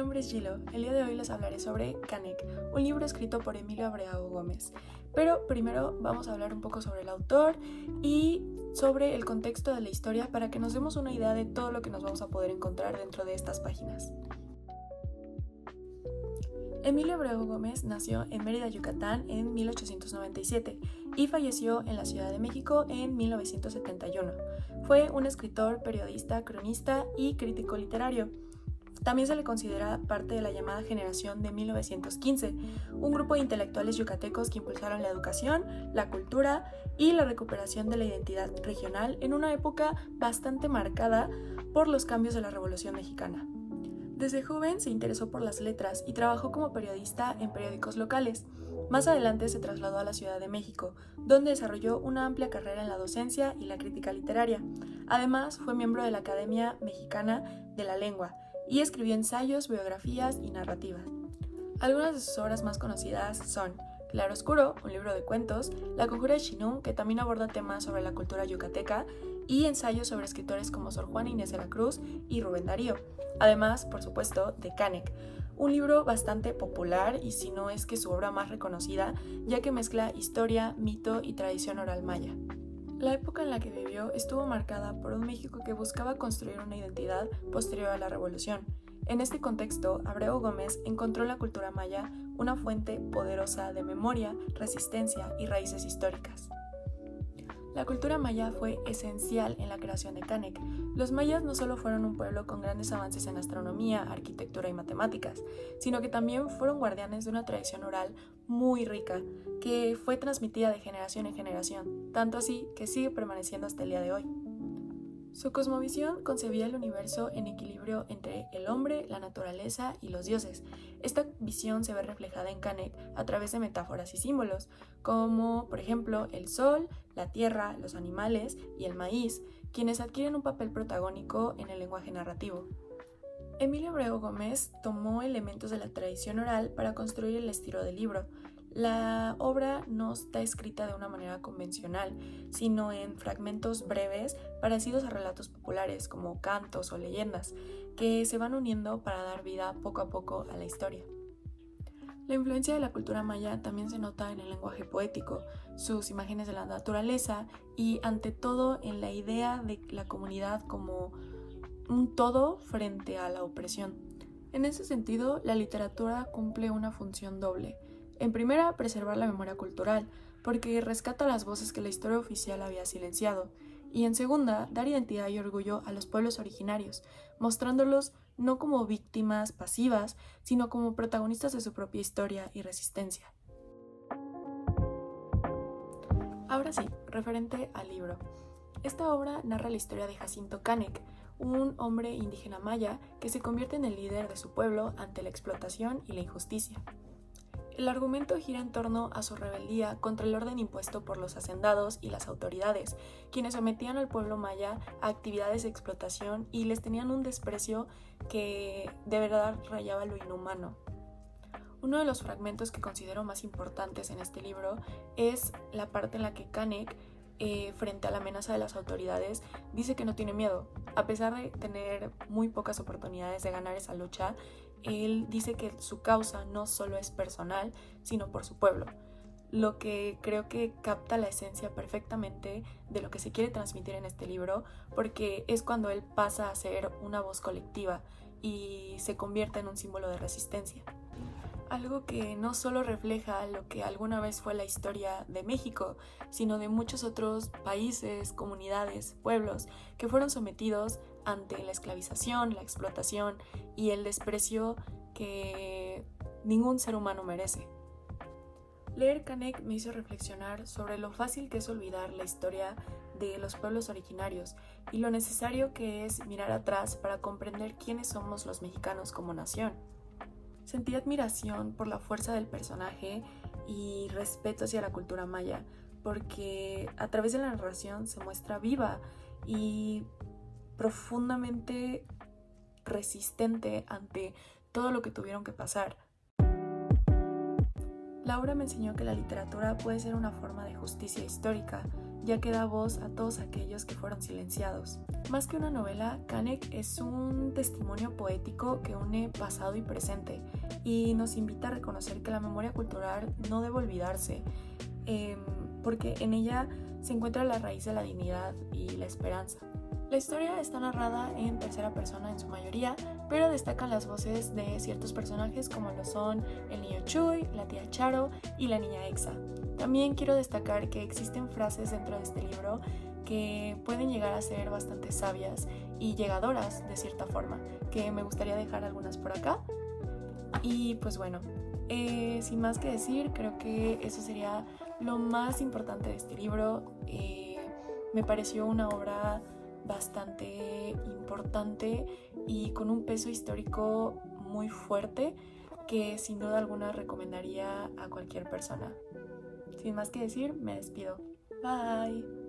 nombre es Gilo. El día de hoy les hablaré sobre Canek, un libro escrito por Emilio Abrego Gómez. Pero primero vamos a hablar un poco sobre el autor y sobre el contexto de la historia para que nos demos una idea de todo lo que nos vamos a poder encontrar dentro de estas páginas. Emilio Abrego Gómez nació en Mérida, Yucatán en 1897 y falleció en la Ciudad de México en 1971. Fue un escritor, periodista, cronista y crítico literario. También se le considera parte de la llamada generación de 1915, un grupo de intelectuales yucatecos que impulsaron la educación, la cultura y la recuperación de la identidad regional en una época bastante marcada por los cambios de la Revolución Mexicana. Desde joven se interesó por las letras y trabajó como periodista en periódicos locales. Más adelante se trasladó a la Ciudad de México, donde desarrolló una amplia carrera en la docencia y la crítica literaria. Además, fue miembro de la Academia Mexicana de la Lengua y escribió ensayos, biografías y narrativas. Algunas de sus obras más conocidas son Claroscuro, un libro de cuentos, La conjura de Chinú, que también aborda temas sobre la cultura yucateca, y ensayos sobre escritores como Sor Juana Inés de la Cruz y Rubén Darío. Además, por supuesto, de Canek, un libro bastante popular y si no es que su obra más reconocida, ya que mezcla historia, mito y tradición oral maya. La época en la que vivió estuvo marcada por un México que buscaba construir una identidad posterior a la Revolución. En este contexto, Abrego Gómez encontró en la cultura maya una fuente poderosa de memoria, resistencia y raíces históricas. La cultura maya fue esencial en la creación de Canek. Los mayas no solo fueron un pueblo con grandes avances en astronomía, arquitectura y matemáticas, sino que también fueron guardianes de una tradición oral muy rica, que fue transmitida de generación en generación, tanto así que sigue permaneciendo hasta el día de hoy. Su cosmovisión concebía el universo en equilibrio entre el hombre, la naturaleza y los dioses. Esta visión se ve reflejada en Canek a través de metáforas y símbolos, como por ejemplo el sol, la tierra, los animales y el maíz, quienes adquieren un papel protagónico en el lenguaje narrativo. Emilio Abrego Gómez tomó elementos de la tradición oral para construir el estilo del libro. La obra no está escrita de una manera convencional, sino en fragmentos breves parecidos a relatos populares como cantos o leyendas, que se van uniendo para dar vida poco a poco a la historia. La influencia de la cultura maya también se nota en el lenguaje poético, sus imágenes de la naturaleza y ante todo en la idea de la comunidad como un todo frente a la opresión. En ese sentido, la literatura cumple una función doble. En primera, preservar la memoria cultural, porque rescata las voces que la historia oficial había silenciado. Y en segunda, dar identidad y orgullo a los pueblos originarios, mostrándolos no como víctimas pasivas, sino como protagonistas de su propia historia y resistencia. Ahora sí, referente al libro. Esta obra narra la historia de Jacinto Canek, un hombre indígena maya que se convierte en el líder de su pueblo ante la explotación y la injusticia. El argumento gira en torno a su rebeldía contra el orden impuesto por los hacendados y las autoridades, quienes sometían al pueblo maya a actividades de explotación y les tenían un desprecio que de verdad rayaba lo inhumano. Uno de los fragmentos que considero más importantes en este libro es la parte en la que Canek, frente a la amenaza de las autoridades, dice que no tiene miedo. A pesar de tener muy pocas oportunidades de ganar esa lucha, él dice que su causa no solo es personal, sino por su pueblo, lo que creo que capta la esencia perfectamente de lo que se quiere transmitir en este libro, porque es cuando él pasa a ser una voz colectiva y se convierte en un símbolo de resistencia. Algo que no solo refleja lo que alguna vez fue la historia de México, sino de muchos otros países, comunidades, pueblos que fueron sometidos ante la esclavización, la explotación y el desprecio que ningún ser humano merece. Leer Canek me hizo reflexionar sobre lo fácil que es olvidar la historia de los pueblos originarios y lo necesario que es mirar atrás para comprender quiénes somos los mexicanos como nación. Sentí admiración por la fuerza del personaje y respeto hacia la cultura maya, porque a través de la narración se muestra viva y profundamente resistente ante todo lo que tuvieron que pasar. La obra me enseñó que la literatura puede ser una forma de justicia histórica, ya que da voz a todos aquellos que fueron silenciados. Más que una novela, Canek es un testimonio poético que une pasado y presente y nos invita a reconocer que la memoria cultural no debe olvidarse, porque en ella se encuentra la raíz de la dignidad y la esperanza. La historia está narrada en tercera persona en su mayoría, pero destacan las voces de ciertos personajes como lo son el niño Chuy, la tía Charo y la niña Exa. También quiero destacar que existen frases dentro de este libro que pueden llegar a ser bastante sabias y llegadoras de cierta forma, que me gustaría dejar algunas por acá. Y pues bueno, sin más que decir, creo que eso sería lo más importante de este libro. Me pareció una obra bastante importante y con un peso histórico muy fuerte que sin duda alguna recomendaría a cualquier persona. Sin más que decir, me despido. Bye.